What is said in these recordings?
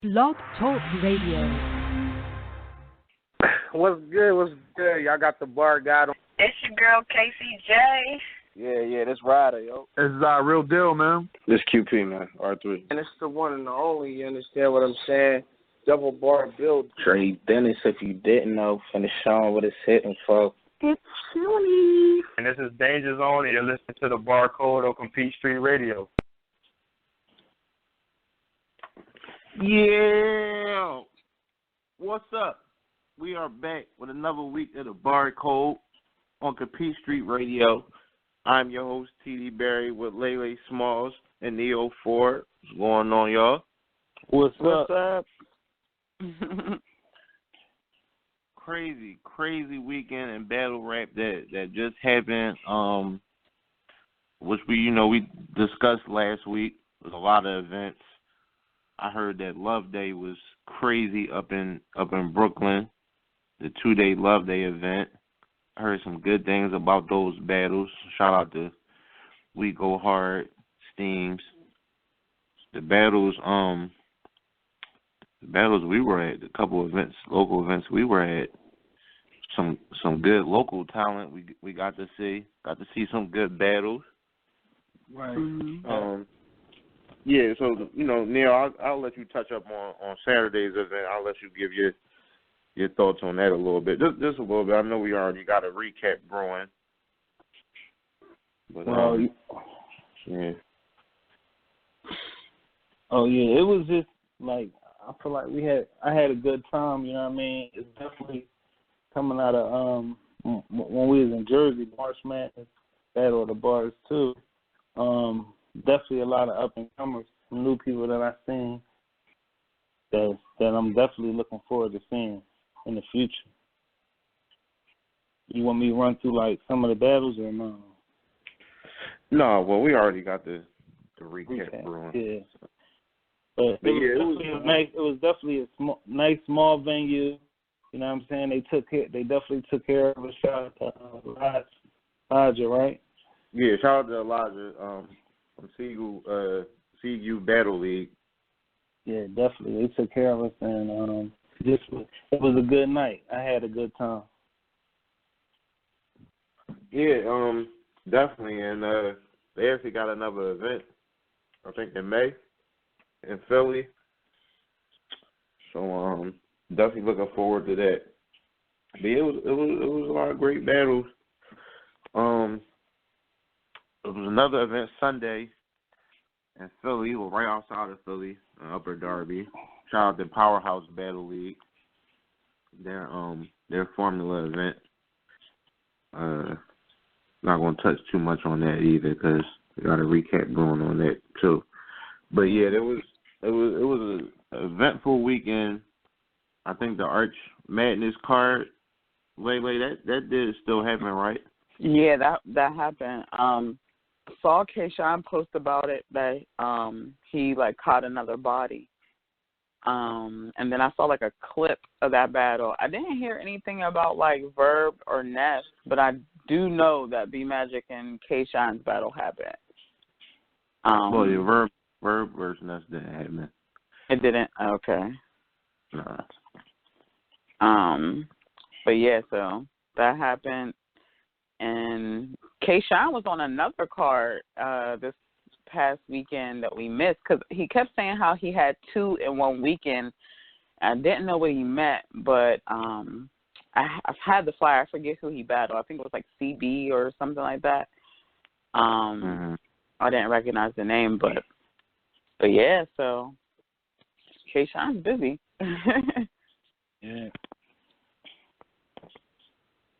Blog Talk Radio. What's good? What's good? Y'all got the bar guide on. It's your girl, KCJ. Yeah, this Ryder, yo. This is our real deal, man. This QP, man, R3. And it's the one and the only, you understand what I'm saying? Double bar build. Trey Dennis, if you didn't know, finish showing what it's hitting for. It's chilly. And this is Danger Zone, and you're listening to the Barcode on Compete Street Radio. Yeah. What's up? We are back with another week of the Barcode on Compete Street Radio. I'm your host, TD Barry, with Lalay Smalls and Neyo Ford. What's going on, y'all? What's up? Crazy weekend in battle rap that just happened, which we discussed last week. There's a lot of events. I heard that Love Day was crazy up in Brooklyn, the 2-day Love Day event. I heard some good things about those battles. Shout out to We Go Hard, Steams. The battles we were at, a couple events, local events we were at, some good local talent we got to see some good battles. Right. Mm-hmm. Yeah, so Neil, I'll let you touch up on Saturday's event. I'll let you give your thoughts on that a little bit, just a little bit. I know we already got a recap brewing, but yeah. Oh yeah, it was just like I feel like I had a good time. You know what I mean? It's definitely coming out of when we was in Jersey, March Madness, Battle of the Bars too. Definitely a lot of up and comers, some new people that I've seen that I'm definitely looking forward to seeing in the future. You want me to run through like some of the battles or no? No, well we already got the recap brewing. Yeah. But it was definitely a nice small venue. You know what I'm saying? They definitely took care of us. Shout out to Elijah, right? Yeah, shout out to Elijah from CU Battle League. Yeah, definitely. They took care of us, and it was a good night. I had a good time. Yeah, definitely. And they actually got another event, I think in May, in Philly. So definitely looking forward to that. But it was a lot of great battles. There was another event Sunday in Philly, well, right outside of Philly, Upper Darby. Shout out to Powerhouse Battle League. Their formula event. Not going to touch too much on that either because we got a recap going on that too. But yeah, it was an eventful weekend. I think the Arch Madness card, Lalay, that did still happen, right? Yeah, that happened. Saw Kayshawn post about it that he like caught another body. And then I saw like a clip of that battle. I didn't hear anything about like Verb or Ness, but I do know that B Magic and Kayshawn's battle happened. Well, yeah, Verb versus Ness didn't happen. It didn't? Okay. Nah. But yeah, so that happened. And Kayshawn was on another card this past weekend that we missed because he kept saying how he had 2 in one weekend. I didn't know what he meant, but I've had the flyer. I forget who he battled. I think it was like CB or something like that. I didn't recognize the name, but yeah, so Kayshawn's busy. Yeah.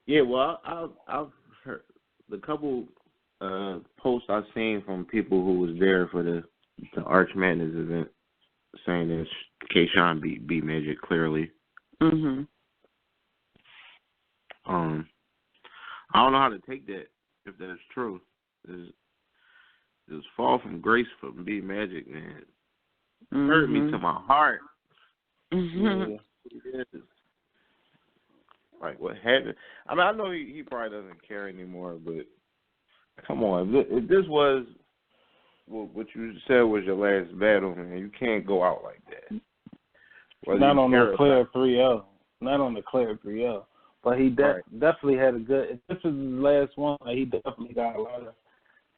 Yeah, well, I've heard the couple posts I've seen from people who was there for the Arch Madness event saying that Kayshawn beat Magic clearly. Mhm. I don't know how to take that if that's true. This fall from grace from B Magic, man, hurt me to my heart. Mhm. Yeah. Like what happened? I mean, I know he probably doesn't care anymore, but come on, if this was what you said was your last battle, man, you can't go out like that. Not on the clear 3-0. Not on the clear 3-0. But he definitely had a good. If this is his last one, like, he definitely got a lot of.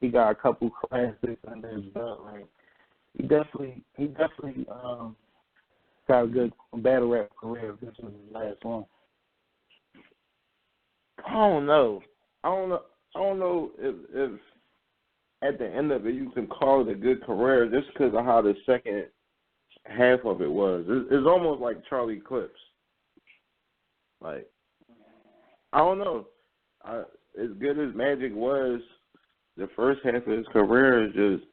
He got a couple classics under his belt. Like, he definitely got a good battle rap career. If this was his last one. I don't know if at the end of it you can call it a good career just because of how the second half of it was. It's almost like Charlie Clips. Like, I don't know. As good as Magic was, the first half of his career is just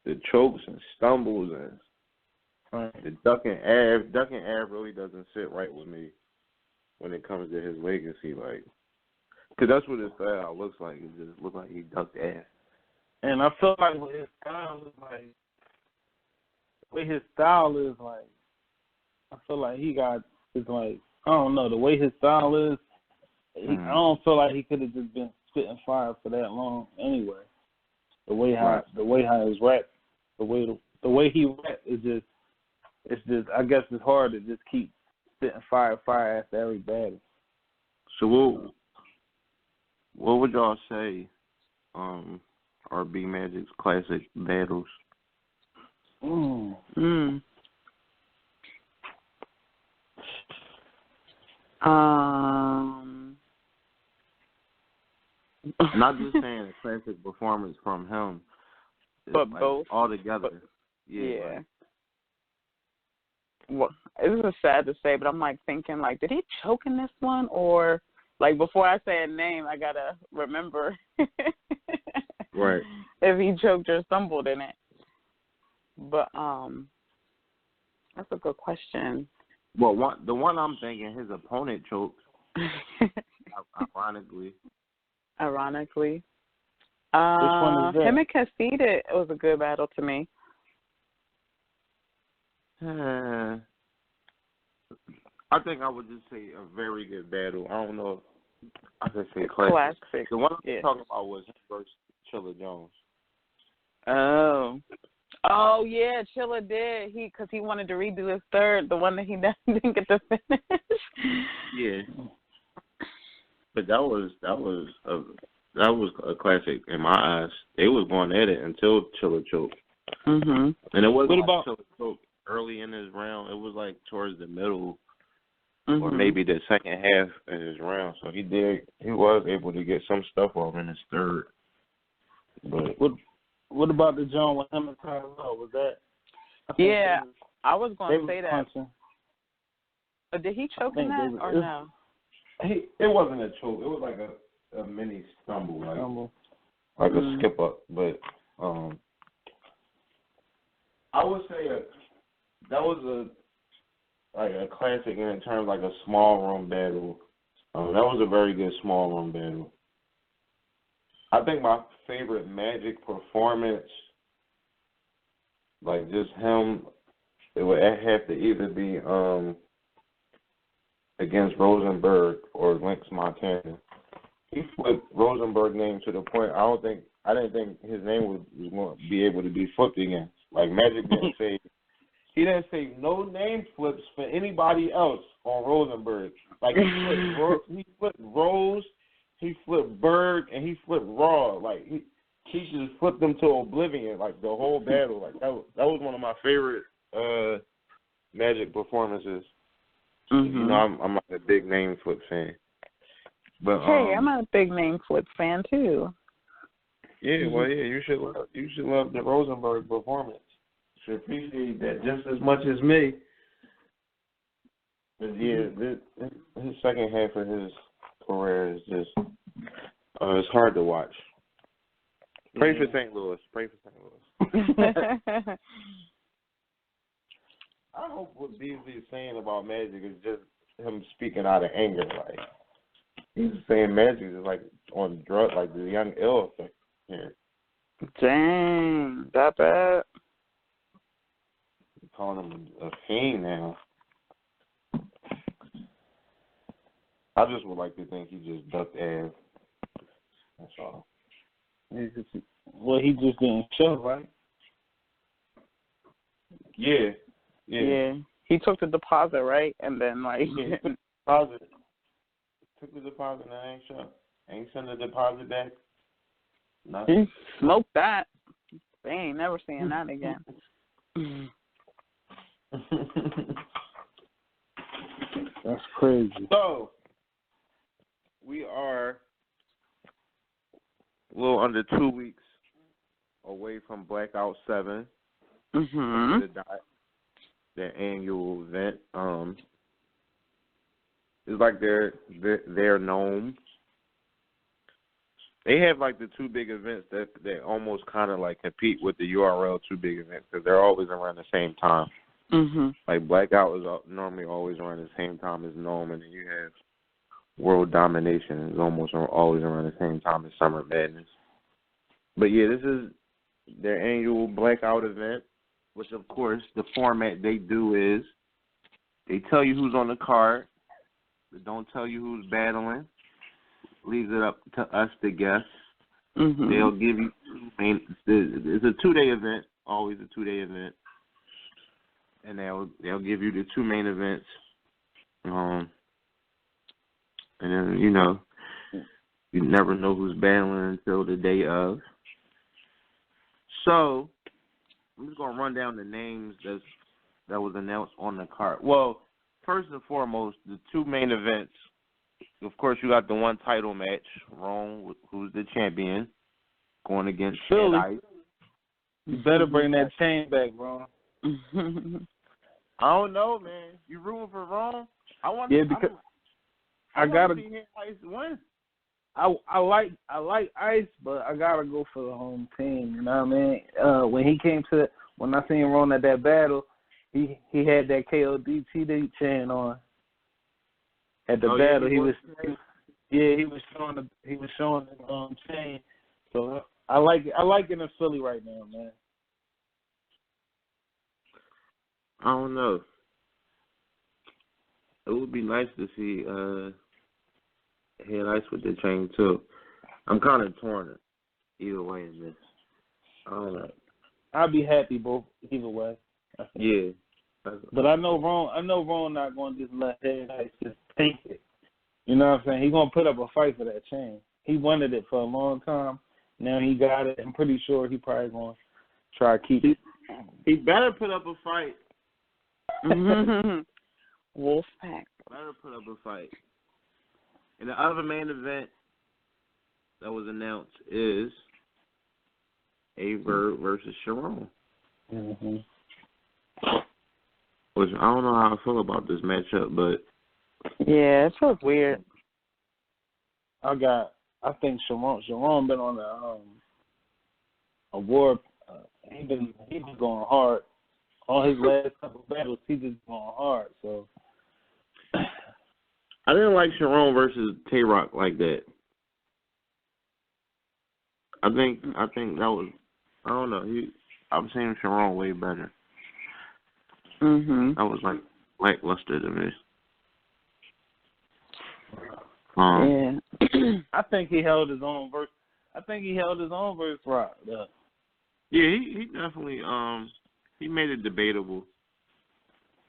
the chokes and stumbles and the duck and ab. Duck and ab really doesn't sit right with me when it comes to his legacy. Like, because that's what his style looks like. It just looks like he ducked ass. And I feel like with his style is like, the way his style is like, I feel like he got, it's like, I don't know, the way his style is, I don't feel like he could have just been spitting fire for that long anyway. The way how his rap, the way he rap is just, it's just, I guess it's hard to just keep spitting fire after every battle. So what would y'all say are B Magic's classic battles? Not just saying a classic performance from him, but like both all together. Yeah. Well, this is sad to say, but I'm like thinking, like, did he choke in this one, or like before I say a name, I gotta remember, right, if he choked or stumbled in it. But that's a good question. Well, the one I'm thinking, his opponent choked. Ironically. Which one is that? Him and KOTD, it was a good battle to me. I think I would just say a very good battle. I don't know if I could say classic. The one I'm talking about was him versus Chilla Jones. Oh yeah, Chilla did. Because he wanted to redo his third, the one that he didn't get to finish. Yeah. But that was a classic in my eyes. They was going at it until Chilla choked. And it wasn't like Chilla choked early in his round. It was like towards the middle or maybe the second half of his round. So he was able to get some stuff off in his third. But what about the John with him and Tyrell? Was that? I was going to say that. But did he choke in that or no? It wasn't a choke. It was like a mini stumble, like a skip up. But I would say that was a classic in terms of like a small room battle. That was a very good small room battle. I think my favorite Magic performance, like just him, it would have to either be against Rosenberg or Lynx Montana. He flipped Rosenberg's name to the point I didn't think his name was going to be able to be flipped again. Like Magic he didn't say no name flips for anybody else on Rosenberg. Like he flipped Rose, he flipped Berg, and he flipped Raw. Like he just flipped them to oblivion. Like the whole battle. Like that was one of my favorite Magic performances. You know, I'm like a big name flip fan. But hey, I'm a big name flip fan too. Yeah, well, yeah, you should love the Rosenberg performance. Should appreciate that just as much as me. But yeah, his second half of his career is just it's hard to watch. Pray for St. Louis. Pray for St. Louis. I hope what Beasley is saying about Magic is just him speaking out of anger. Like he's saying Magic is like on drugs, like the young ill effect here. Dang, that bad. I'm calling him a fiend now. I just would like to think he just ducked ass. That's all. Well, he just didn't show, right? Yeah. He took the deposit, right? And then, like... Yeah, deposit. Took the deposit and I ain't sure. Ain't send the deposit back. Nothing. He smoked that. They ain't never seeing that again. That's crazy. So, we are a little under 2 weeks away from Blackout 7. Mm-hmm. Their annual event. It's like they're known. They have like the two big events that almost kind of like compete with the URL two big events because they're always around the same time. Mm-hmm. Like Blackout is normally always around the same time as Gnome, and then you have World Domination is almost always around the same time as Summer Madness. But yeah, this is their annual Blackout event, which of course the format they do is they tell you who's on the card, but don't tell you who's battling. Leaves it up to us to guess. Mm-hmm. They'll give you it's a 2-day event, always a 2-day event, and they'll give you the two main events. And then you never know who's battling until the day of. So I'm just gonna run down the names that was announced on the card. Well, first and foremost, the two main events. Of course, you got the one title match, Rome, who's the champion, going against Philly. Ice. You better bring that chain back, bro. I don't know, man. You rooting for Rome? Because I gotta see Ice win. I like Ice, but I gotta go for the home team. You know what I mean? When I seen Ron at that battle, he had that KOTD chain on. At the battle, he was showing the chain. So I like it in Philly right now, man. I don't know. It would be nice to see Head Ice with the chain too. I'm kind of torn either way in this. I don't know. I'll be happy both either way. Yeah. But I know Ron not going to just let Head Ice just take it. You know what I'm saying? He's going to put up a fight for that chain. He wanted it for a long time. Now he got it. I'm pretty sure he probably going to try to keep it. He better put up a fight. Wolfpack. Better put up a fight. And the other main event that was announced is Averb versus Sharon. Mm-hmm. Which I don't know how I feel about this matchup, but yeah, it feels weird. I think Sharon been on a war. He been going hard. All his last couple battles, he just going hard. So I didn't like Sharon versus Tay-Rock like that. I think that was, I don't know. I'm seeing Sharon way better. Mhm. That was like lackluster to me. Yeah. I think he held his own verse. Rock. Yeah, he definitely he made it debatable.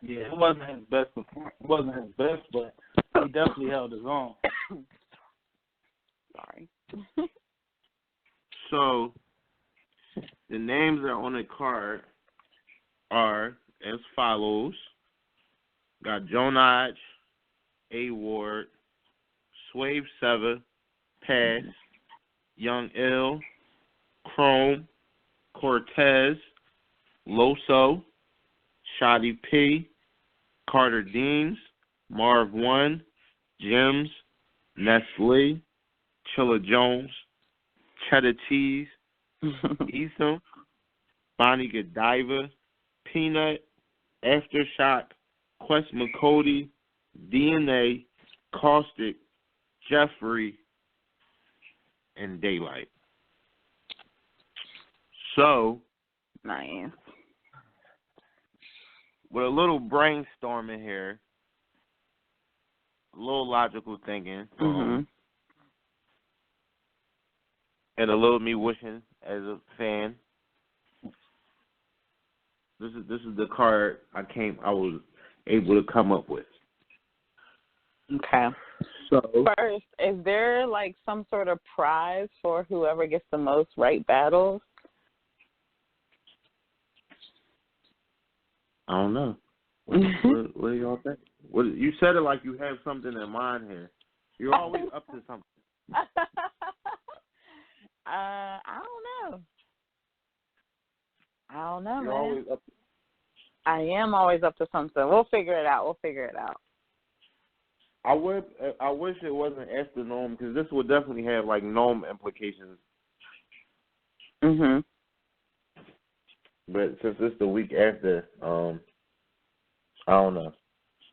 Yeah, it wasn't his best performance. It wasn't his best, but he definitely held his own. Sorry. So the names that are on the card are as follows. Got Jonaj, A Ward, Swave Sever, Pass, Young Ill, Chrome, Cortez, Loso, Shoddy P, Carter Deans, Marv One, Jims, Nestle, Chilla Jones, Cheddar Cheese, Etham, Bonnie Godiva, Peanut, Aftershock, Quest McCody, DNA, Caustic, Jeffrey, and Daylight. So, nice. With a little brainstorming here, a little logical thinking, and a little me wishing as a fan. This is the card I able to come up with. Okay. So first, is there like some sort of prize for whoever gets the most right battles? I don't know. What do y'all think? You said it like you have something in mind here. You're always up to something. I don't know. You're man. Always up. I am always up to something. We'll figure it out. I wish it wasn't astronome because this would definitely have like gnome implications. Mhm. But since it's the week after, I don't know.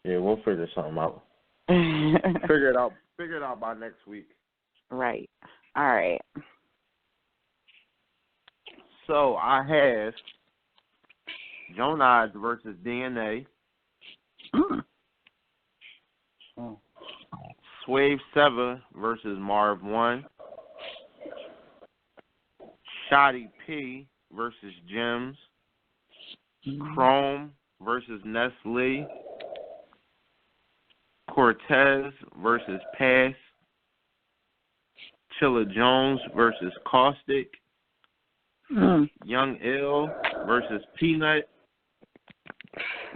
Yeah, we'll figure something out. Figure it out by next week. Right. All right. So I have Jonas versus DNA. Swave 7 versus Marv 1. Shotty P versus Gems. Chrome versus Nestle. Cortez versus Pass. Chilla Jones versus Caustic. Young Ill versus Peanut.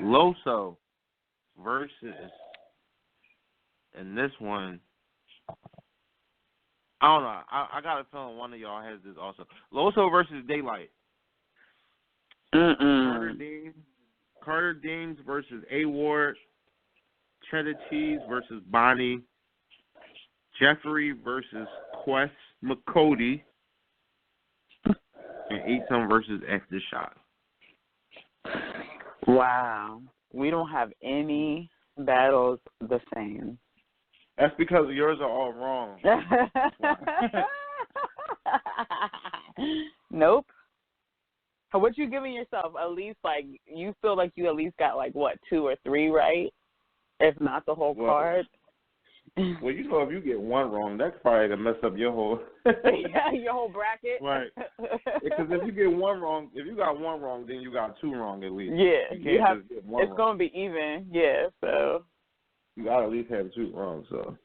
Loso versus, and this one, I don't know. I got a feeling one of y'all has this also. Loso versus Daylight. Carter Deans versus A Ward. Cheddar Cheese versus Bonnie. Jeffrey versus Quest McCody. And Eaton versus Aftershock. Wow. We don't have any battles the same. That's because yours are all wrong. Nope. What you giving yourself? At least, like, you feel like you at least got, like, what, 2 or 3 right? If not the whole card? Well, you know, if you get one wrong, that's probably going to mess up your whole... Yeah, your whole bracket? Right. Because if you get one wrong, if you got one wrong, then you got 2 wrong at least. Yeah. You can't just get one it's going to be even, yeah, so... You got to at least have 2 wrong, so...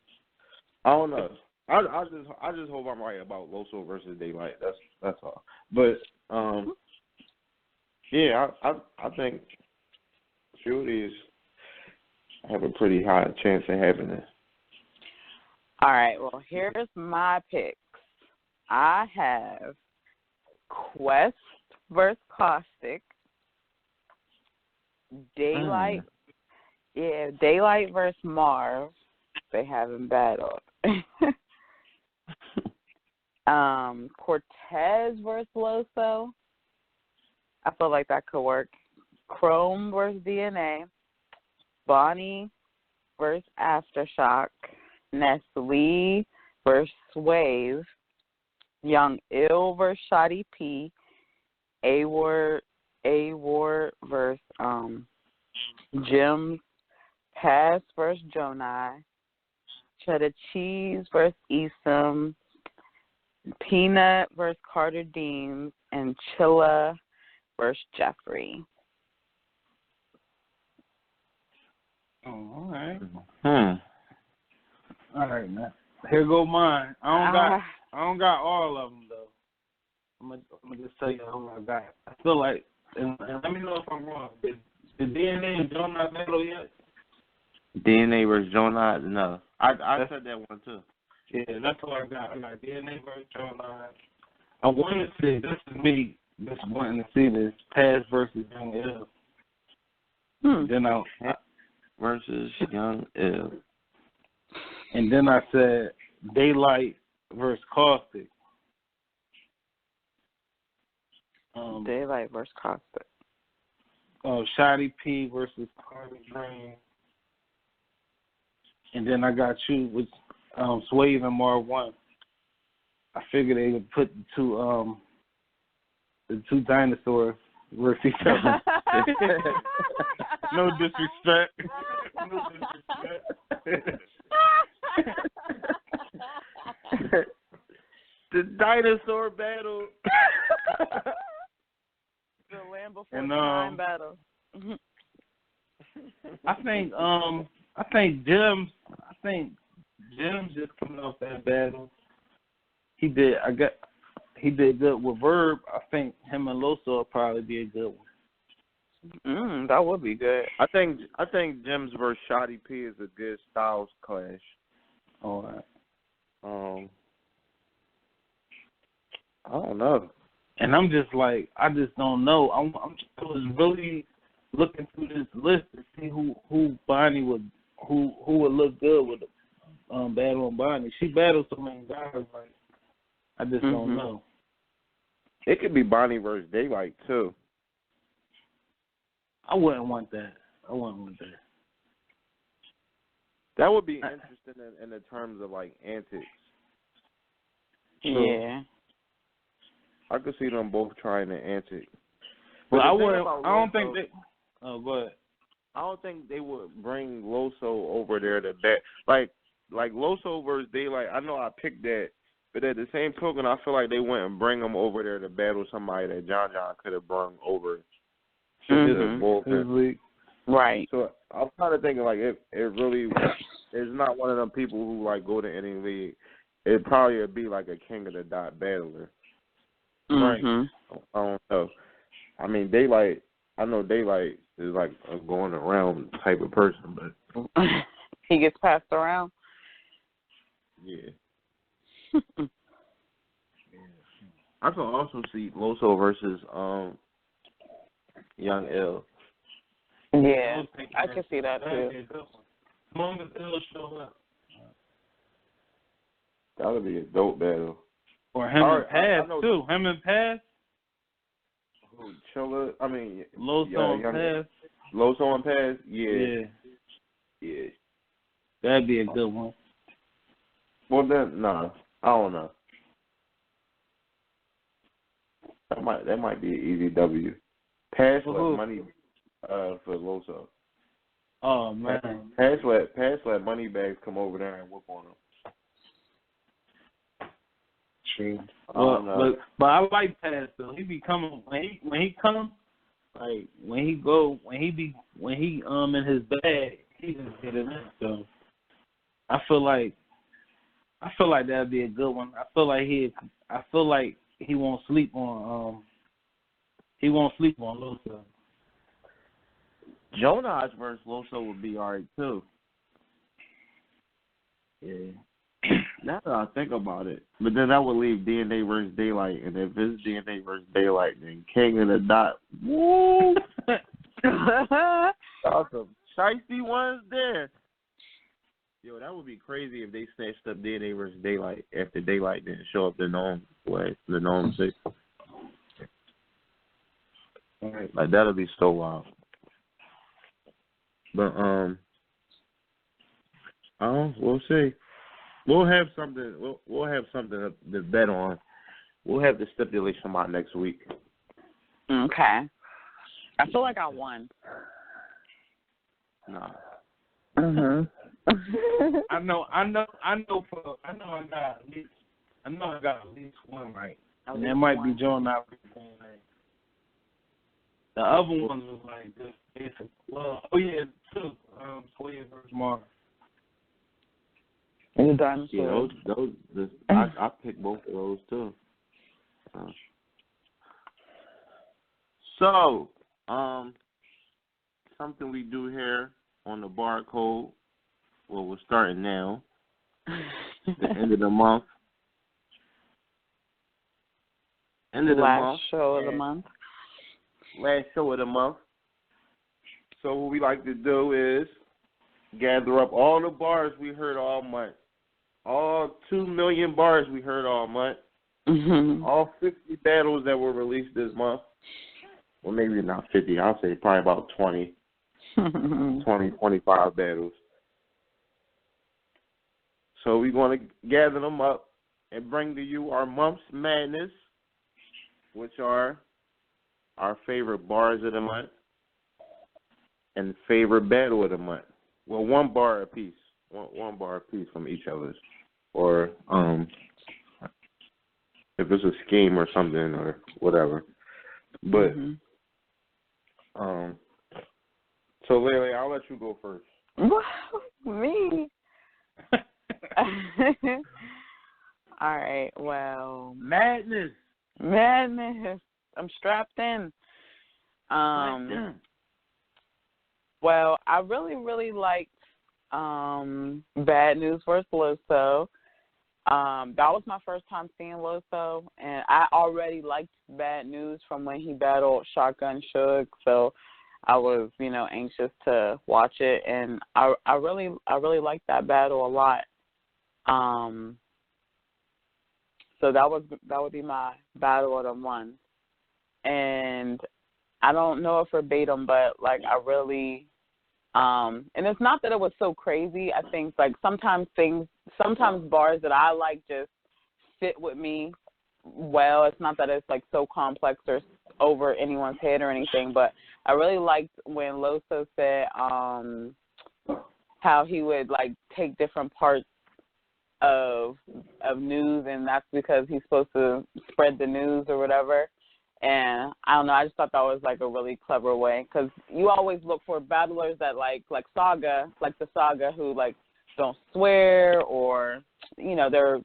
I don't know. I just hope I'm right about Loso versus Daylight. That's all. But, yeah, I think Shooties have a pretty high chance of having it. All right, well, here's my picks. I have Quest versus Caustic, Daylight, Daylight versus Marv. They haven't battled. Cortez versus Loso. I feel like that could work. Chrome versus DNA. Bonnie versus Aftershock. Nestle versus Swave. Young Ill versus Shotty P. A Ward versus Gems. Pass versus Jonai. Cheddar Cheese versus Esom. Peanut versus Carter Deans. And Chilla versus Jeffrey. Oh, all right. Hmm. All right, man. Here go mine. I don't got all of them though. I'm gonna just tell you who I got. I feel like, and let me know if I'm wrong. Did DNA and Joe not battle yet? DNA versus Jonah? No. I said that one too. Yeah, that's all I got. I got DNA versus Jonah. I wanted to see, this is me just wanting to see this, Pass versus Young Ill. Then I versus Young Ill. And then I said Daylight versus Caustic. Daylight versus Caustic. Shotty P versus Carter Green. And then I got you with Swave and Marv 1. I figured they would put the two dinosaurs versus each other. No disrespect. No disrespect. The dinosaur battle. The Land Before Time battle. I think Jim's just coming off that battle. He did good with Verb. I think him and Loso will probably be a good one. That would be good. I think Jim's versus Shotty P is a good styles clash. All right. I don't know. And I'm just like, I just don't know. I was really looking through this list to see who Bonnie would look good with battling Bonnie. She battles so many guys, like I just don't know. It could be Bonnie versus Daylight too. I wouldn't want that. That would be interesting in the terms of like antics. Yeah. I could see them both trying the antic. But I don't think they. Oh, go ahead. I don't think they would bring Loso over there to bet. Like Loso versus Daylight. I know I picked that, but at the same token, I feel like they wouldn't bring him over there to battle somebody that John could have brought over. Right. So I'm kind of thinking like it really is not one of them people who like go to any league. It'd probably be like a King of the Dot battler. Right. I don't know. I mean, Daylight. I know Daylight is like a going around type of person, but he gets passed around. Yeah. I can also see Loso versus Young L. Yeah, I can see that too. As long as L show up. That would be a dope battle. Or him and Pass too. Him and Pass. Who, Chilla? I mean, Loso and Pass. Loso and Pass. Yeah. That'd be a good one. Well then, nah, I don't know. That might be an easy W. Pass let money for Loso. Oh man. Pass let money bags come over there and whoop on him. True. But I like Pass though. He be coming when he comes, like when he in his bag, he just get it in. So I feel like that'd be a good one. I feel like he won't sleep on Loso. Jonas versus Loso would be alright too. Yeah. Now that I think about it. But then that would leave DNA versus Daylight, and if it's DNA versus Daylight, then King of the Dot. Woo! Awesome. Shiesty ones there. Yo, that would be crazy if they snatched up DNA versus Daylight after Daylight didn't show up the norm 6. Like that'll be so wild. But we'll see. We'll have something. We'll have something to bet on. We'll have the stipulation about next week. Okay. I feel like I won. Nah. I know I got at least one right. And that might be Joe and I. The other ones was like just basic. Well, two. Toya versus Mark. And the dinosaur. Yeah, those I picked both of those too. So, something we do here on the barcode. Well, we're starting now. The end of the month. Last show of the month. Last show of the month. So what we like to do is gather up all the bars we heard all month. All 2 million bars we heard all month. All 50 battles that were released this month. Well, maybe not 50. I'll say probably about 20. 25 battles. So we're going to gather them up and bring to you our month's madness, which are our favorite bars of the month and favorite battle of the month. Well, one bar apiece. One bar apiece from each of us. Or if it's a scheme or something or whatever. But so So, Lalay, I'll let you go first. Me? All right, well. Madness. I'm strapped in. Well, I really, really liked Bad News vs. Loso. That was my first time seeing Loso, and I already liked Bad News from when he battled Shotgun Suge, so I was, anxious to watch it, and I really liked that battle a lot. So that would be my battle of the month, and I don't know if verbatim, but I really, and it's not that it was so crazy. I think sometimes bars that I like just fit with me well. It's not that it's so complex or over anyone's head or anything, but I really liked when Loso said how he would take different parts of news, and that's because he's supposed to spread the news or whatever. And I don't know, I just thought that was a really clever way, because you always look for battlers that the Saga, who don't swear, or their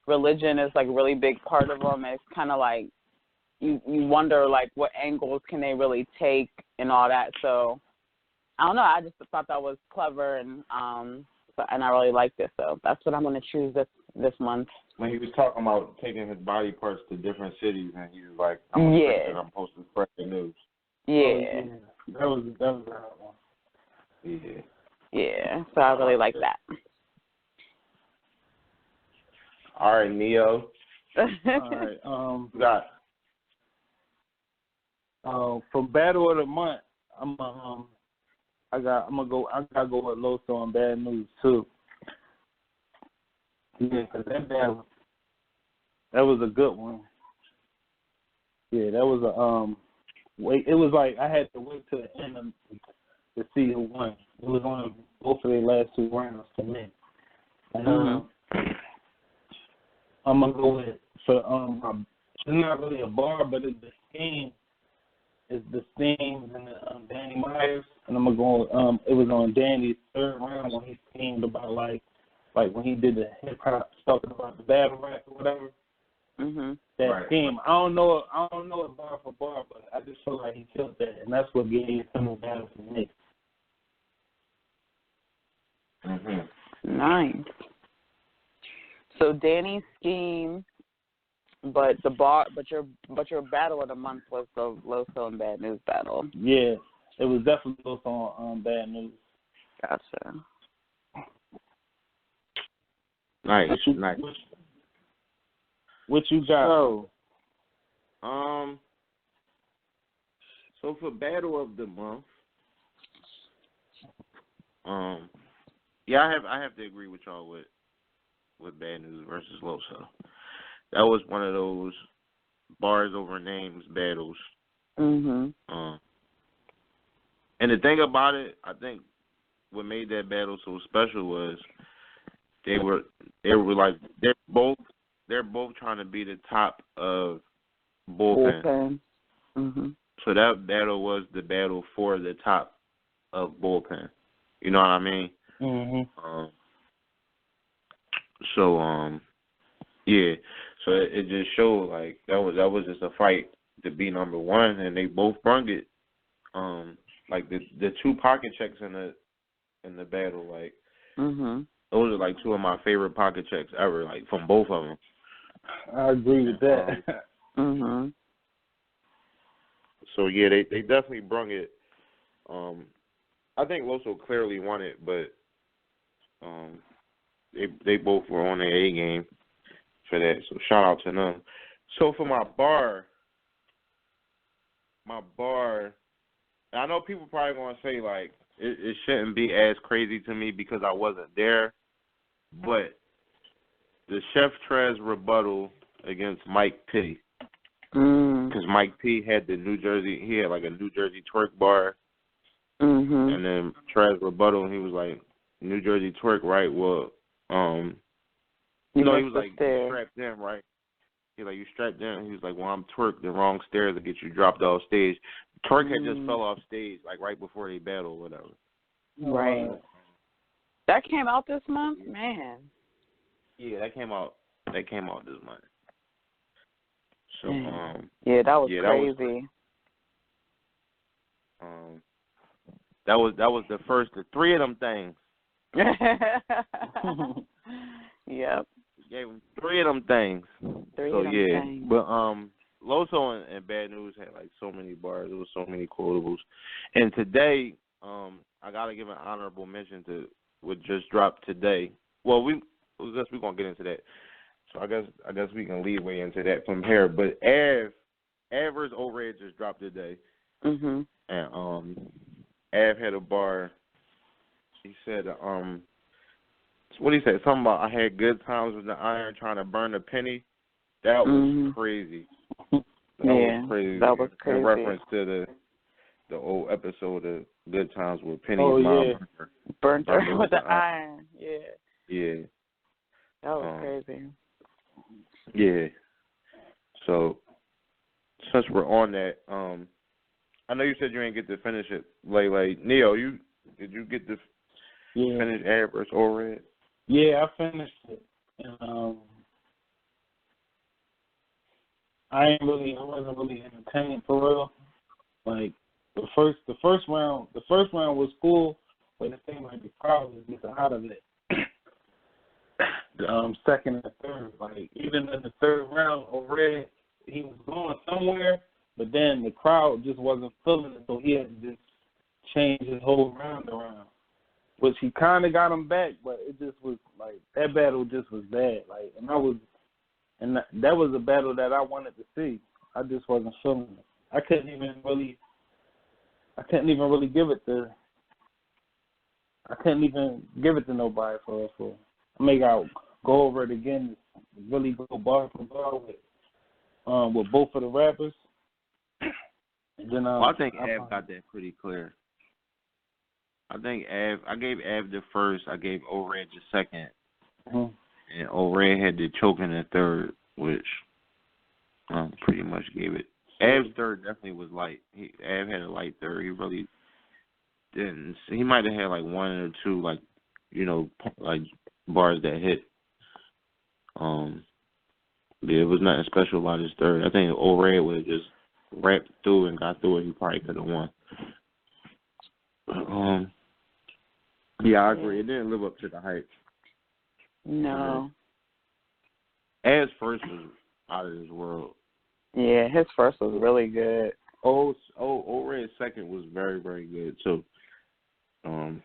religion is a really big part of them. And it's kind of you wonder what angles can they really take and all that. So I don't know, I just thought that was clever, and I really liked it. So that's what I'm going to choose this month. When he was talking about taking his body parts to different cities, and he was like, I'm supposed to spread the news. Yeah. That was that one. Yeah. Yeah, so I really like that. All right, Neo. All right. For Battle of the Month, I gotta go with Loso on Bad News too. Yeah, 'cause that was a good one. Yeah, that was it was I had to wait till the end to see who won. It was on both of their last two rounds to me. And I'm gonna go with it's not really a bar, but it's the scheme. It's the Steams and the Danny Myers, and I'm gonna go. It was on Danny's third round when he schemed about when he did the hip hop, talking about the battle rap or whatever. That scheme. I don't know it bar for bar, but I just feel like he killed that, and that's what gave him the battle for me. Nice. So Danny's scheme. But your battle of the month was the Loso and Bad News battle. Yeah, it was definitely Loso on Bad News. Gotcha. Nice. What you got? So for battle of the month, I have to agree with y'all with Bad News versus Loso. That was one of those bars over names battles. And the thing about it, I think what made that battle so special was they're both trying to be the top of bullpen. So that battle was the battle for the top of bullpen. You know what I mean? Yeah. So it just showed that was just a fight to be number one, and they both brung it. The two pocket checks in the battle, those are two of my favorite pocket checks ever, from both of them. I agree with that. So yeah, they definitely brung it. I think Loso clearly won it, but they both were on their A game for that, so shout out to them. So for my bar, I know people probably going to say it shouldn't be as crazy to me because I wasn't there, but the Chef Trez rebuttal against Mike P. Because Mike P had a New Jersey twerk bar, and then Trez rebuttal, and he was like, New Jersey twerk, right? Well, he was you strapped in, right? You strapped in. He was like, well, I'm twerked the wrong stairs to get you dropped off stage. Twerk had just fell off stage, like, right before they battled or whatever. Right. That came out this month? Man. Yeah, that came out this month. So, yeah, that was crazy. That was the first of three of them things. Yep. Gave him three of them things. Things. But Loso and Bad News had like so many bars. There was so many quotables. And today, I gotta give an honorable mention to what just dropped today. Well, we're gonna get into that. So I guess we can lead way into that from here. But Av's O-Red just dropped today. Mhm. And Av had a bar. He said, what he said? Something about I had good times with the iron trying to burn a penny. That was crazy. That was crazy. That was crazy. In reference to the old episode of Good Times with Penny's mom burnt her with the iron. Yeah. Yeah. That was crazy. Yeah. So since we're on that, I know you said you ain't get to finish it, Lalay. Neyo, did you get to finish Av vs. O-Red? Yeah, I finished it. And, I wasn't really entertained for real. Like the first round was cool, but the thing like the crowd was getting out of it. The second and third, like even in the third round, O-Red, he was going somewhere, but then the crowd just wasn't feeling it, so he had to just change his whole round around. Which he kind of got him back, but it just was like that battle just was bad. Like, and that was a battle that I wanted to see. I just wasn't feeling it. I couldn't even really give it to. I couldn't even give it to nobody for. I may gotta go over it again, really go bar for bar with both of the rappers. And then I think Av got that pretty clear. I think I gave Av the first, I gave O-Red the second, and O-Red had the choke in the third, which pretty much gave it. Av's third definitely was light. Av had a light third. He really didn't. He might have had like one or two, like, like bars that hit. It was nothing special about his third. I think O-Red would have just rapped through and got through it. He probably could have won. Yeah, I agree. It didn't live up to the hype. No. Av's first was out of this world. Yeah, his first was really good. O-Red's second was very, very good too. Other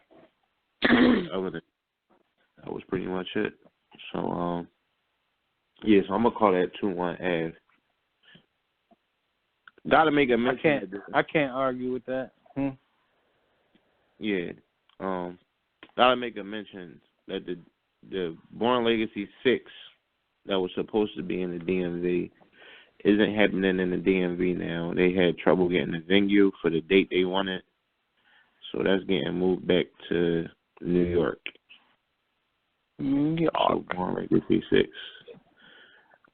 than that was pretty much it. So so I'm gonna call that 2-1 Av. Gotta make a mention. I can't argue with that. Yeah. Gotta make a mention that the Born Legacy 6 that was supposed to be in the DMV isn't happening in the DMV now. They had trouble getting a venue for the date they wanted, so that's getting moved back to New York. So Born Legacy 6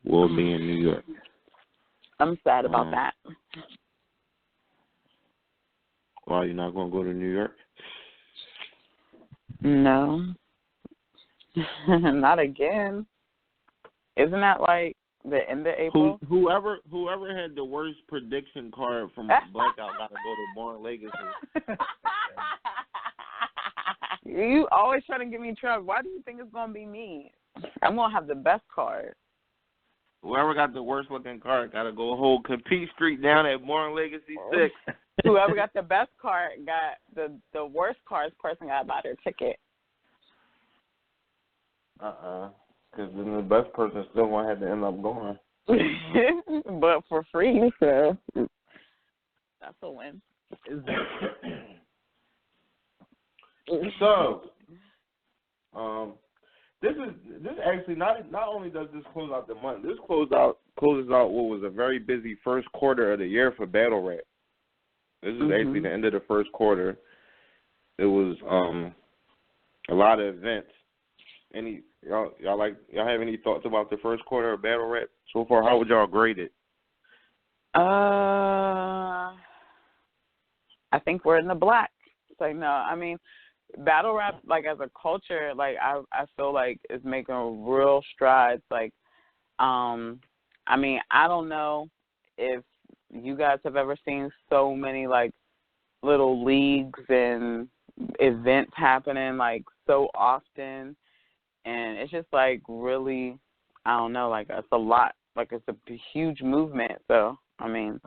will be in New York. I'm sad about that. Why, you're not gonna go to New York? No. Not again. Isn't that like the end of April? Whoever had the worst prediction card from Blackout got to go to Born Legacy. You always trying to give me trouble. Why do you think it's going to be me? I'm going to have the best card. Whoever got the worst looking card got to go hold compete streak down at Born Legacy 6. Whoever got the best card got the worst cards person got to buy their ticket. Because then the best person still won't have to end up going. But for free, so that's a win. So, this actually not only does this close out the month, this closes out what was a very busy first quarter of the year for battle rap. This is actually the end of the first quarter. It was a lot of events. Y'all have any thoughts about the first quarter of battle rap so far? How would y'all grade it? I think we're in the black. It's like, no, I mean, battle rap, like, as a culture, like, I feel like is making real strides. Like, I mean, I don't know if you guys have ever seen so many, like, little leagues and events happening, like, so often. And it's just, like, really, I don't know, like, it's a lot. Like, it's a huge movement. So, I mean,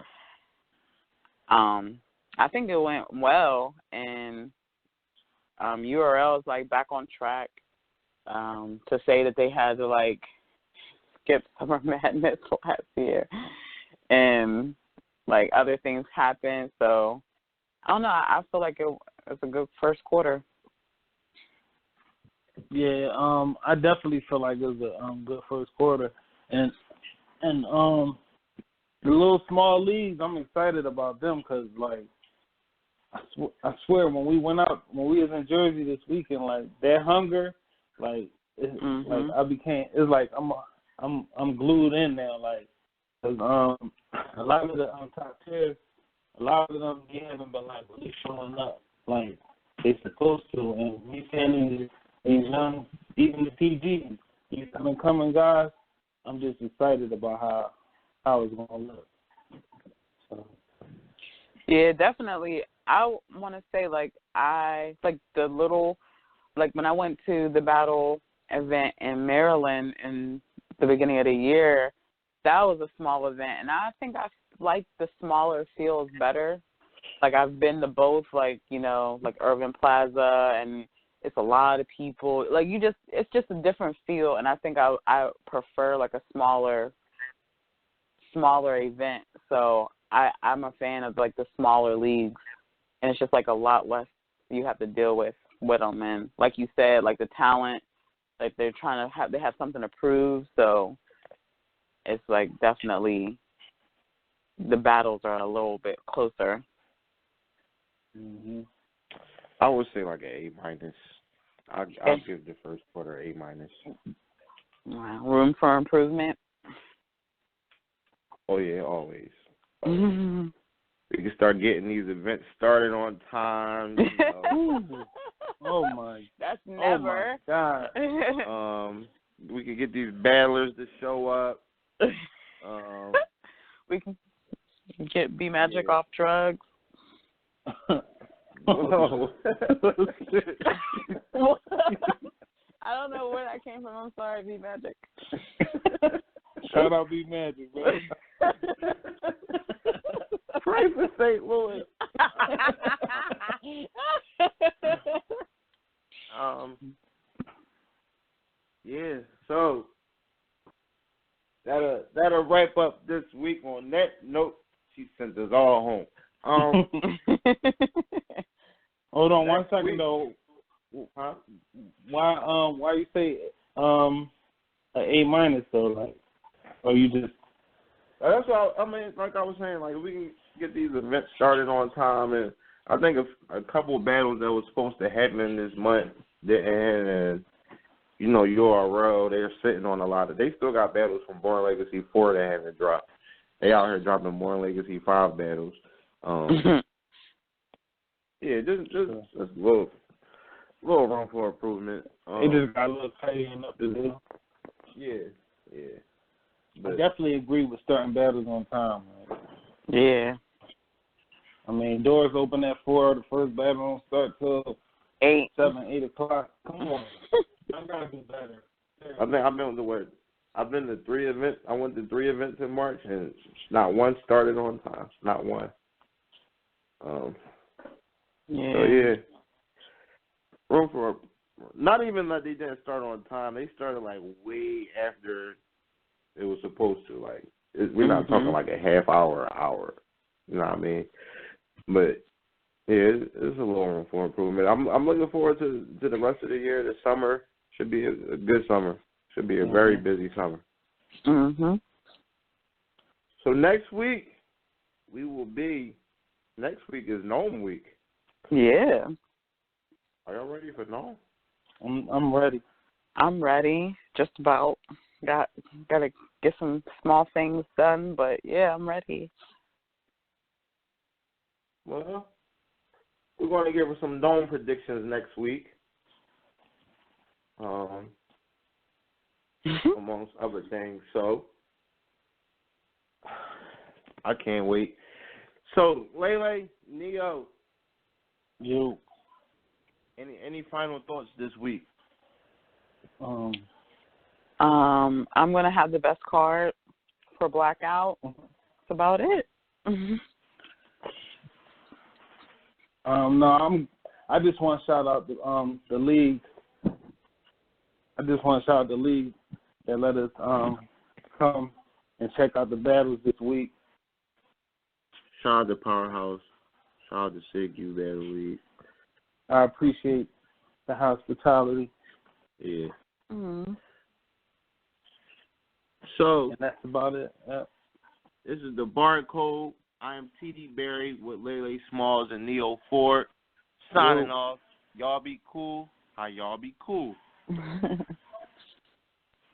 I think it went well. And URL is, like, back on track to say that they had to, like, skip Summer Madness last year. And, like, other things happened. So, I don't know. I feel like it's a good first quarter. Yeah, I definitely feel like it was a good first quarter, and the little small leagues, I'm excited about them because, like, I swear when we went out, when we was in Jersey this weekend, like, that hunger, like, like it's like I'm glued in now, like, 'cause, a lot of the top tiers, a lot of them they haven't been, like, really showing up like they supposed to, and we seeing these young, even the PGs, these coming guys, I'm just excited about how it's going to look. So. Yeah, definitely. I want to say, like, the little, like, when I went to the battle event in Maryland in the beginning of the year, that was a small event, and I think I like the smaller fields better. Like, I've been to both, like, you know, like Irving Plaza, and it's a lot of people. Like, it's just a different feel, and I think I prefer, like, a smaller event. So I'm a fan of, like, the smaller leagues, and it's just, like, a lot less you have to deal with them. And like you said, like, the talent, like, they have something to prove. So it's, like, definitely the battles are a little bit closer. Mm-hmm. I would say like an A-. I'll give the first quarter A-. Wow. Room for improvement? Oh, yeah, always. We can start getting these events started on time. You know. Oh, my. That's never. Oh, my God. We can get these battlers to show up. We can get B-Magic off drugs. Whoa. I don't know where that came from. I'm sorry, B-Magic. Shout out B-Magic, bro. Pray for St. Louis. Yeah, so that'll wrap up this week. On that note, she sent us all home. Hold on 1 second though. Huh? Why you say an A- though? Like, or you just? That's what I mean. Like I was saying, like, we can get these events started on time, and I think a couple of battles that was supposed to happen this month didn't, and you know, URL, they're sitting on a lot of. They still got battles from Born Legacy 4 that haven't dropped. They out here dropping Born Legacy 5 battles. Yeah, just a little room for improvement. It just got a little tidying up to do. Yeah. I definitely agree with starting battles on time, man. Yeah. I mean, doors open at 4. The first battle don't start till 8, 7, 8 o'clock. Come on, I gotta do better. I think I've been to where I've been to 3 events. I went to 3 events in March, and not one started on time. Not one. Yeah. So yeah, room for not even that they didn't start on time. They started like way after it was supposed to. Like we're not talking like a half hour, hour. You know what I mean? But yeah, it's a little room for improvement. I'm looking forward to the rest of the year. The summer should be a good summer. Should be a very busy summer. Mhm. So next week next week is Gnome Week. Yeah. Are y'all ready for Gnome? I'm ready. I'm ready. Just about. Gotta get some small things done, but yeah, I'm ready. Well, we're going to give her some dome predictions next week. Amongst other things. So, I can't wait. So, Lalay, Neyo. You. Any final thoughts this week? I'm gonna have the best card for Blackout. That's about it. No, I just want to shout out the league. I just want to shout out the league that let us come and check out the battles this week. Shout out to Powerhouse. Shout out to SIG-U Battle League. I appreciate the hospitality. Yeah. Mm-hmm. So, and that's about it. Yep. This is the Barcode. I am TD Barry with Lalay Smalls and Neo Ford. Signing off. Y'all be cool. How y'all be cool.